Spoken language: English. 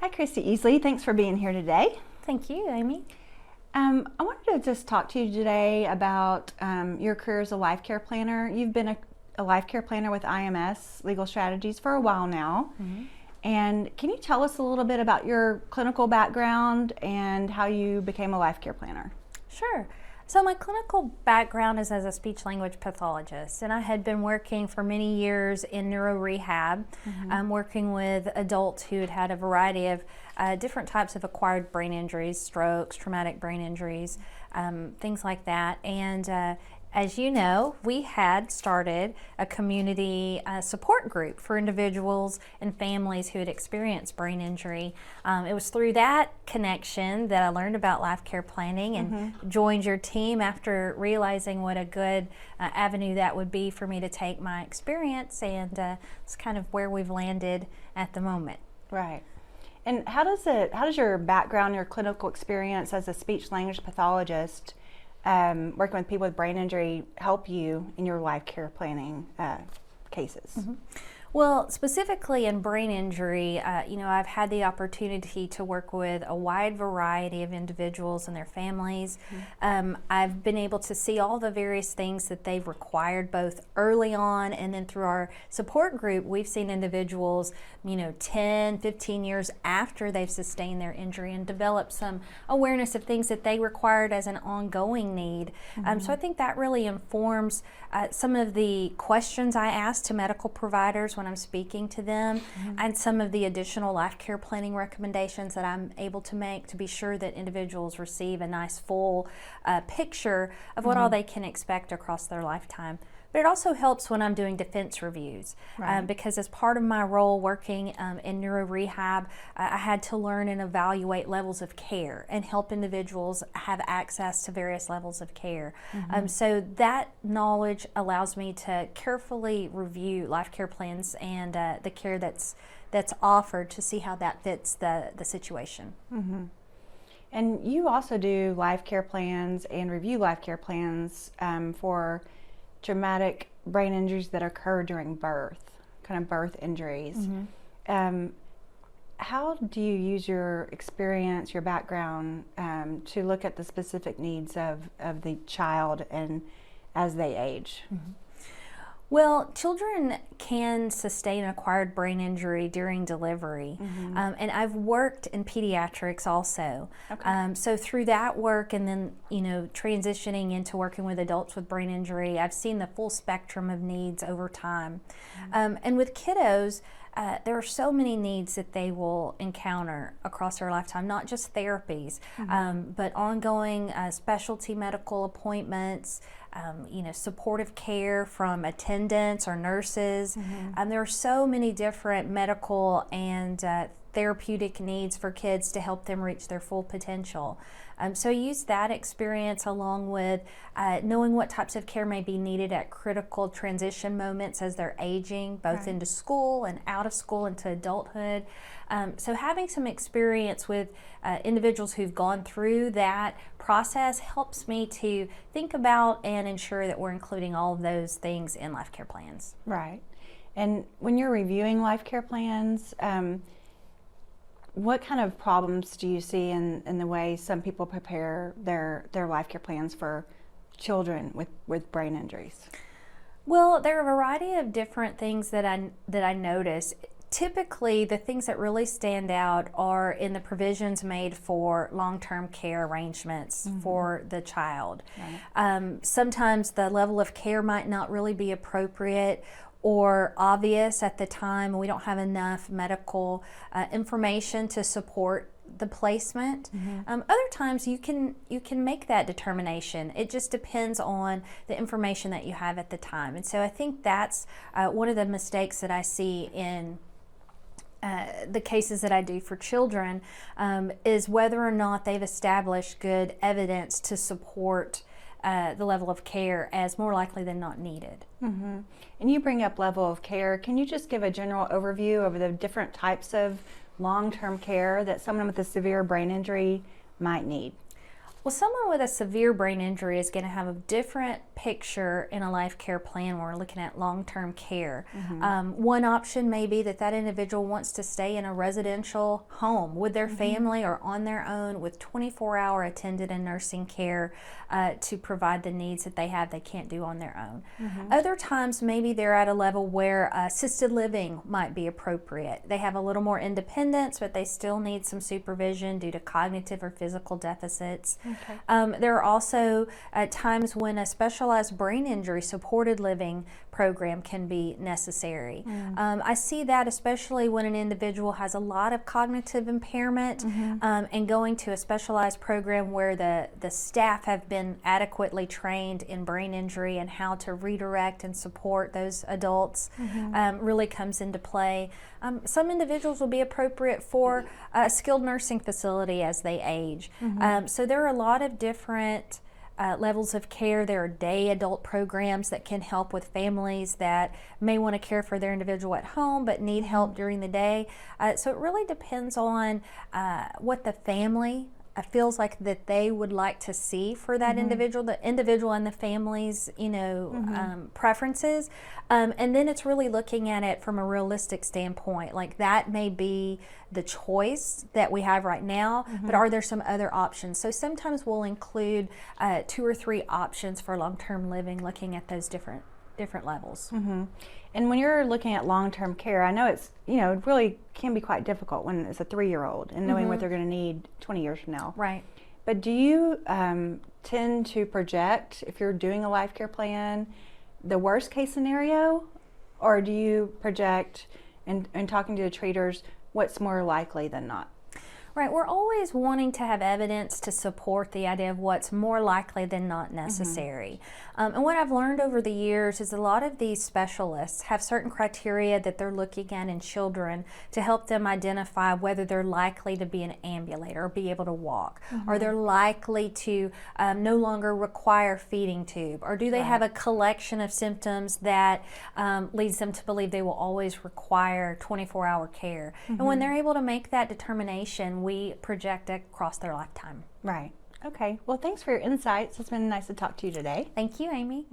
Hi, Kristy Easley. Thanks for being here today. Thank you, Amy. I wanted to just talk to you today about your career as a life care planner. You've been a life care planner with IMS Legal Strategies for a while now. Mm-hmm. And can you tell us a little bit about your clinical background and how you became a life care planner? Sure. So my clinical background is as a speech-language pathologist, and I had been working for many years in neurorehab, working with adults who had had a variety of different types of acquired brain injuries, strokes, traumatic brain injuries, things like that. And as you know, we had started a community support group for individuals and families who had experienced brain injury. It was through that connection that I learned about life care planning and joined your team after realizing what a good avenue that would be for me to take my experience, and it's kind of where we've landed at the moment. Right. And how does your background, your clinical experience as a speech-language pathologist, working with people with brain injury, help you in your life care planning cases? Well, specifically in brain injury, I've had the opportunity to work with a wide variety of individuals and their families. I've been able to see all the various things that they've required both early on, and then through our support group, we've seen individuals, 10, 15 years after they've sustained their injury and develop some awareness of things that they required as an ongoing need. So I think that really informs some of the questions I ask to medical providers when I'm speaking to them, and some of the additional life care planning recommendations that I'm able to make to be sure that individuals receive a nice full picture of what all they can expect across their lifetime. But it also helps when I'm doing defense reviews, because as part of my role working in neurorehab, I had to learn and evaluate levels of care and help individuals have access to various levels of care. So that knowledge allows me to carefully review life care plans and the care that's offered to see how that fits the situation. And you also do life care plans and review life care plans for traumatic brain injuries that occur during birth, kind of birth injuries. How do you use your experience, your background, to look at the specific needs of the child and as they age? Well, children can sustain an acquired brain injury during delivery, and I've worked in pediatrics also. So through that work, and then transitioning into working with adults with brain injury, I've seen the full spectrum of needs over time. And with kiddos, there are so many needs that they will encounter across their lifetime, not just therapies, but ongoing specialty medical appointments, supportive care from attendants or nurses. There are so many different medical and therapeutic needs for kids to help them reach their full potential. So I use that experience along with knowing what types of care may be needed at critical transition moments as they're aging, both into school and out of school into adulthood. So having some experience with individuals who've gone through that process helps me to think about and ensure that we're including all of those things in life care plans. Right. And when you're reviewing life care plans, what kind of problems do you see in the way some people prepare their life care plans for children with brain injuries? Well, there are a variety of different things that I notice. Typically, the things that really stand out are in the provisions made for long-term care arrangements for the child. Sometimes the level of care might not really be appropriate or obvious at the time. We don't have enough medical information to support the placement. Other times you can make that determination. It just depends on the information that you have at the time. And so I think that's one of the mistakes that I see in the cases that I do for children, is whether or not they've established good evidence to support the level of care as more likely than not needed. And you bring up level of care. Can you just give a general overview of the different types of long-term care that someone with a severe brain injury might need? Well, someone with a severe brain injury is going to have a different picture in a life care plan when we're looking at long-term care. One option may be that that individual wants to stay in a residential home with their family or on their own with 24-hour attended and nursing care to provide the needs that they have they can't do on their own. Other times maybe they're at a level where assisted living might be appropriate. They have a little more independence, but they still need some supervision due to cognitive or physical deficits. There are also times when a specialized brain injury supported living program can be necessary. I see that especially when an individual has a lot of cognitive impairment and going to a specialized program where the staff have been adequately trained in brain injury and how to redirect and support those adults really comes into play. Some individuals will be appropriate for a skilled nursing facility as they age. So there are a lot of different levels of care. There are day adult programs that can help with families that may want to care for their individual at home but need help during the day. So it really depends on what the family feels like that they would like to see for that individual, the individual and the family's, preferences. And then it's really looking at it from a realistic standpoint. Like that may be the choice that we have right now, but are there some other options? So sometimes we'll include 2 or 3 options for long-term living, looking at those different levels. And when you're looking at long-term care, I know it's, it really can be quite difficult when it's a 3-year-old and knowing what they're going to need 20 years from now. Right. But do you tend to project, if you're doing a life care plan, the worst case scenario, or do you project, and talking to the treaters, what's more likely than not? Right, we're always wanting to have evidence to support the idea of what's more likely than not necessary. And what I've learned over the years is a lot of these specialists have certain criteria that they're looking at in children to help them identify whether they're likely to be an ambulator or be able to walk, or they're likely to no longer require feeding tube, or do they have a collection of symptoms that leads them to believe they will always require 24-hour care. And when they're able to make that determination, we project across their lifetime. Right. Okay. Well, thanks for your insights. It's been nice to talk to you today. Thank you, Amy.